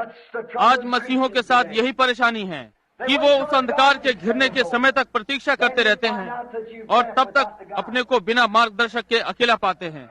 आज मसीहों के साथ यही परेशानी है कि वो उस अंधकार के घिरने के समय तक प्रतीक्षा करते रहते हैं और तब तक अपने को बिना मार्गदर्शक के अकेला पाते हैं।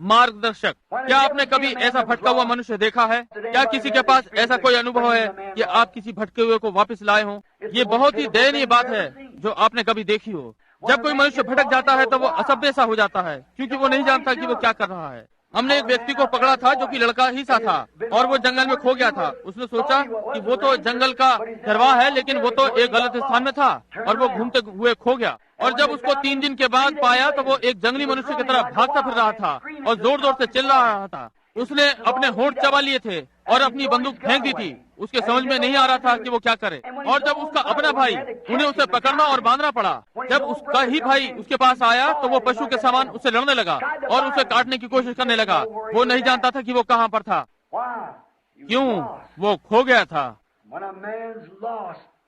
मार्गदर्शक, क्या आपने कभी ऐसा भटका हुआ मनुष्य देखा है? क्या किसी के पास ऐसा कोई अनुभव है कि आप किसी भटके हुए को वापस लाए हो? ये बहुत ही दयनीय बात है जो आपने कभी देखी हो। जब कोई मनुष्य भटक जाता है तो वो असभ्य सा हो जाता है, क्योंकि वो नहीं जानता कि वो क्या कर रहा है। हमने एक व्यक्ति को पकड़ा था जो कि लड़का ही सा था और वो जंगल में खो गया था। उसने सोचा कि वो तो जंगल का दरवाह है, लेकिन वो तो एक गलत स्थान में था और वो घूमते हुए खो गया। और जब उसको 3 दिन के बाद पाया तो वो एक जंगली मनुष्य की तरह भागता फिर रहा था और जोर जोर से चिल्ला रहा था। उसने अपने होंठ चबा लिए थे और अपनी बंदूक फेंक दी थी। उसके समझ में नहीं आ रहा था कि वो क्या करे। और जब उसका अपना भाई, उन्हें उसे पकड़ना और बांधना पड़ा। जब उसका ही भाई उसके पास आया तो वो पशु के समान उससे लड़ने लगा और उसे काटने की कोशिश करने लगा। वो नहीं जानता था कि वो कहाँ पर था। क्यों? वो खो गया था।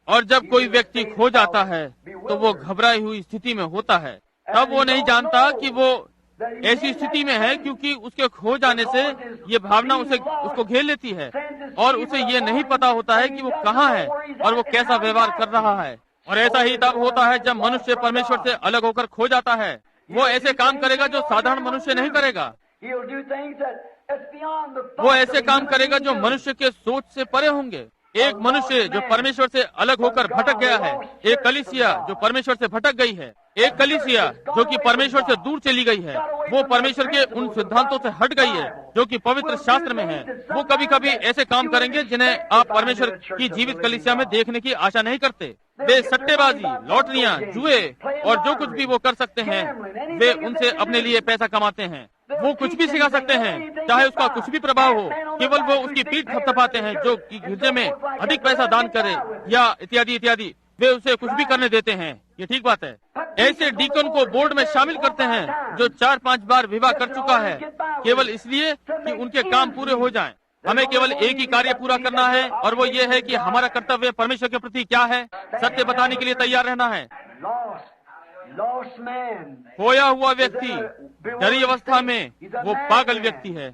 और जब कोई व्यक्ति खो जाता है तो वो घबराई हुई स्थिति में होता है। तब वो नहीं जानता कि वो ऐसी स्थिति में है, क्योंकि उसके खो जाने से ये भावना उसको घेर लेती है और उसे ये नहीं पता होता है कि वो कहाँ है और वो कैसा व्यवहार कर रहा है। और ऐसा ही तब होता है जब मनुष्य परमेश्वर से अलग होकर खो जाता है। वो ऐसे काम करेगा जो साधारण मनुष्य नहीं करेगा। वो ऐसे काम करेगा जो मनुष्य के सोच से परे होंगे। एक मनुष्य जो परमेश्वर से अलग होकर भटक गया है, एक कलीसिया जो परमेश्वर से भटक गई है, एक कलीसिया जो कि परमेश्वर से दूर चली गई है, वो परमेश्वर के उन सिद्धांतों से हट गई है जो कि पवित्र शास्त्र में है। वो कभी कभी ऐसे काम करेंगे जिन्हें आप परमेश्वर की जीवित कलीसिया में देखने की आशा नहीं करते। वे सट्टेबाजी, लॉटरियां, जुए और जो कुछ भी वो कर सकते हैं, वे उनसे अपने लिए पैसा कमाते हैं। वो कुछ भी सिखा सकते हैं, चाहे उसका कुछ भी प्रभाव हो। केवल वो उसकी पीठ थपथपाते हैं जो कि गिरजे में अधिक पैसा दान करे या इत्यादि इत्यादि। वे उसे कुछ भी करने देते हैं। ये ठीक बात है। ऐसे डीकन को बोर्ड में शामिल करते हैं जो 4-5 बार विवाह कर चुका है, केवल इसलिए कि उनके काम पूरे हो जाएं। हमें केवल एक ही कार्य पूरा करना है और वो ये है कि हमारा कर्तव्य परमेश्वर के प्रति क्या है, सत्य बताने के लिए तैयार रहना है। खोया हुआ व्यक्ति डरी अवस्था में वो पागल व्यक्ति है।